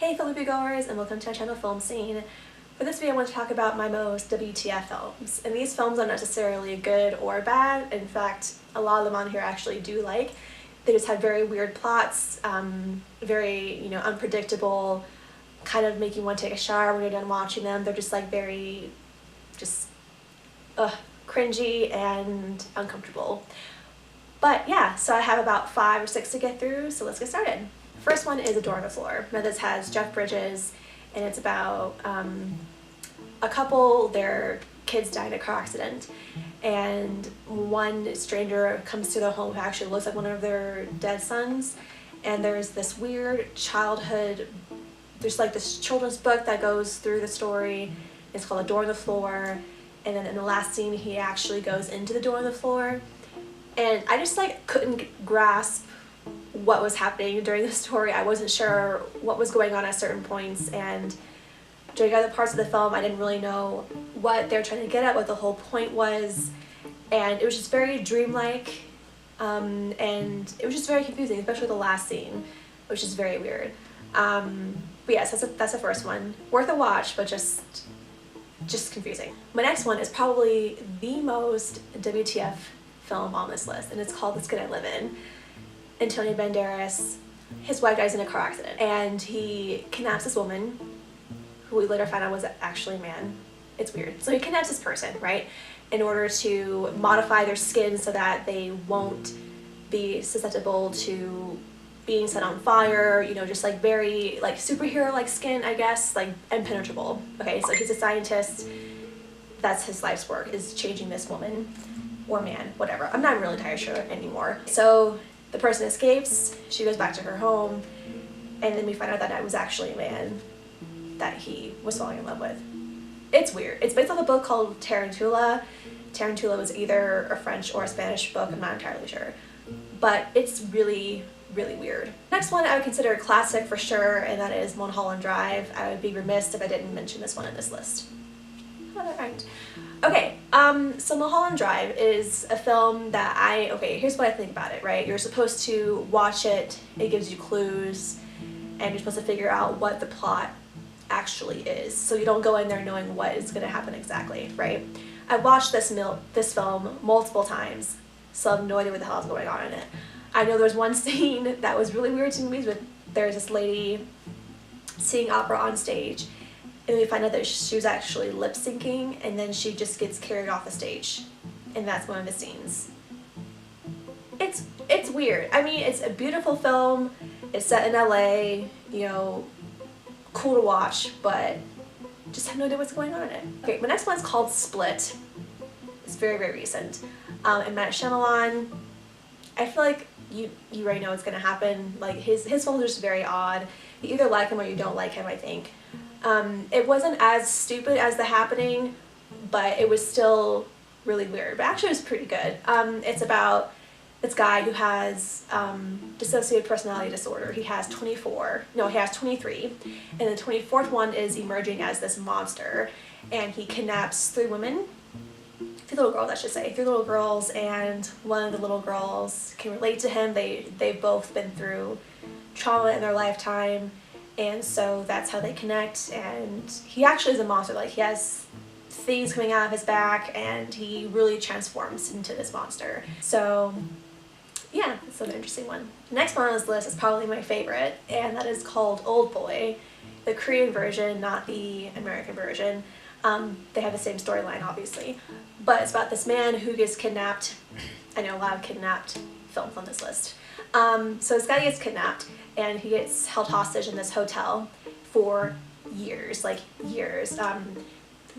Hey fellow moviegoers, and welcome to our channel Film Scene. For this video I want to talk about my most WTF films. And these films aren't necessarily good or bad. In fact, a lot of them on here I actually do like. They just have very weird plots, very, unpredictable, kind of make you want to take a shower when you're done watching them. They're just like very, cringy and uncomfortable. But yeah, so I have about 5 or 6 to get through, so let's get started. First one is A Door on the Floor. Now this has Jeff Bridges, and it's about a couple, their kids died in a car accident, and one stranger comes to their home who actually looks like one of their dead sons, and there's this weird childhood, there's like this children's book that goes through the story. It's called A Door on the Floor, and then in the last scene he actually goes into the door on the floor, and I just couldn't grasp what was happening during the story. I wasn't sure what was going on at certain points, and during other parts of the film I didn't really know what they were trying to get at, what the whole point was, and it was just very dreamlike, and it was just very confusing, especially the last scene, which is very weird. But yes, that's the first one. Worth a watch, but just confusing. My next one is probably the most WTF film on this list, and it's called The Skin I Live In. Antonio Banderas, his wife dies in a car accident, and he kidnaps this woman, who we later find out was actually a man. It's weird. So he kidnaps this person, right, in order to modify their skin so that they won't be susceptible to being set on fire, just like very superhero-like skin, I guess, like impenetrable. Okay, so he's a scientist. That's his life's work, is changing this woman or man, whatever. I'm not really entirely sure anymore. So the person escapes, she goes back to her home, and then we find out that it was actually a man that he was falling in love with. It's weird. It's based off a book called Tarantula. Tarantula was either a French or a Spanish book, I'm not entirely sure. But it's really, really weird. Next one I would consider a classic for sure, and that is Mulholland Drive. I would be remiss if I didn't mention this one in this list. Alright. Okay, so Mulholland Drive is a film that here's what I think about it, right? You're supposed to watch it, it gives you clues, and you're supposed to figure out what the plot actually is. So you don't go in there knowing what is going to happen exactly, right? I watched this film multiple times, so I have no idea what the hell is going on in it. I know there's one scene that was really weird to me, but there's this lady singing opera on stage, and we find out that she was actually lip syncing, and then she just gets carried off the stage, and that's one of the scenes. It's weird. I mean, it's a beautiful film. It's set in LA, cool to watch, but just have no idea what's going on in it. Okay, my next one's called Split. It's very, very recent. And M. Night Shyamalan, I feel like you already know what's gonna happen. Like his films are just very odd. You either like him or you don't like him, I think. It wasn't as stupid as The Happening, but it was still really weird. But actually it was pretty good. It's about this guy who has dissociative personality disorder. He has 23, and the 24th one is emerging as this monster, and he kidnaps 3 women, 3 little girls I should say, 3 little girls, and one of the little girls can relate to him. They've both been through trauma in their lifetime, and so that's how they connect, and he actually is a monster. Like, he has things coming out of his back, and he really transforms into this monster. So yeah, it's an interesting one. The next one on this list is probably my favorite, and that is called Old Boy, the Korean version, not the American version. They have the same storyline, obviously, but it's about this man who gets kidnapped. I know a lot of kidnapped films on this list. So this guy gets kidnapped, and he gets held hostage in this hotel for years,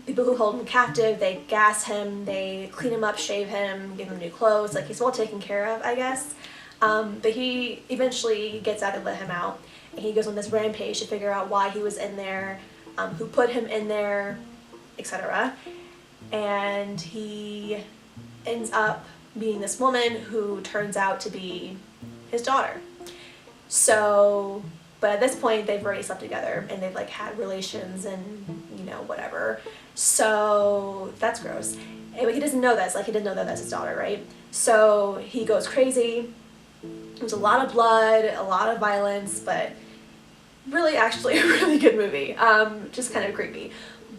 people who hold him captive, they gas him, they clean him up, shave him, give him new clothes, he's well taken care of, I guess. But he eventually gets out and let him out, and he goes on this rampage to figure out why he was in there, who put him in there, etc. And he ends up meeting this woman who turns out to be his daughter. So, but at this point they've already slept together, and they've had relations and whatever. So that's gross. Anyway, he doesn't know this, he didn't know that that's his daughter, right? So he goes crazy. There's a lot of blood, a lot of violence, but really actually a really good movie. Just kind of creepy.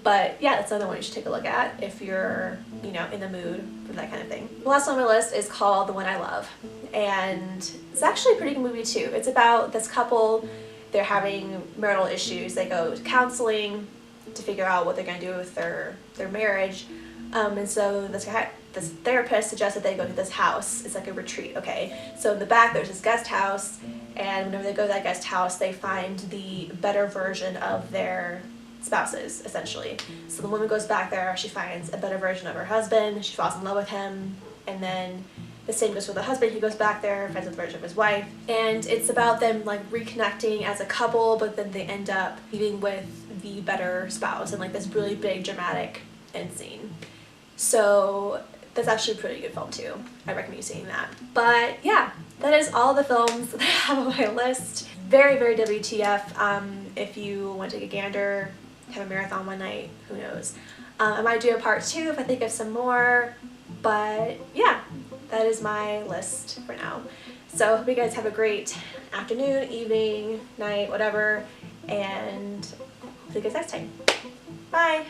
But yeah, that's another one you should take a look at if you're, you know, in the mood for that kind of thing. The last one on my list is called The One I Love. And it's actually a pretty good movie too. It's about this couple, they're having marital issues. They go to counseling to figure out what they're going to do with their marriage. And so this therapist suggests that they go to this house. It's like a retreat, okay? So in the back there's this guest house, and whenever they go to that guest house, they find the better version of their spouses, essentially. So the woman goes back there, she finds a better version of her husband, she falls in love with him, and then the same goes for the husband. He goes back there, finds a version of his wife, and it's about them like reconnecting as a couple, but then they end up leaving with the better spouse in like this really big dramatic end scene. So that's actually a pretty good film too. I recommend you seeing that. But yeah, that is all the films that I have on my list. Very, very WTF. If you want to take a gander, have a marathon one night, who knows. I might do a part 2 if I think of some more, but yeah, that is my list for now. So I hope you guys have a great afternoon, evening, night, whatever, and see you guys next time. Bye!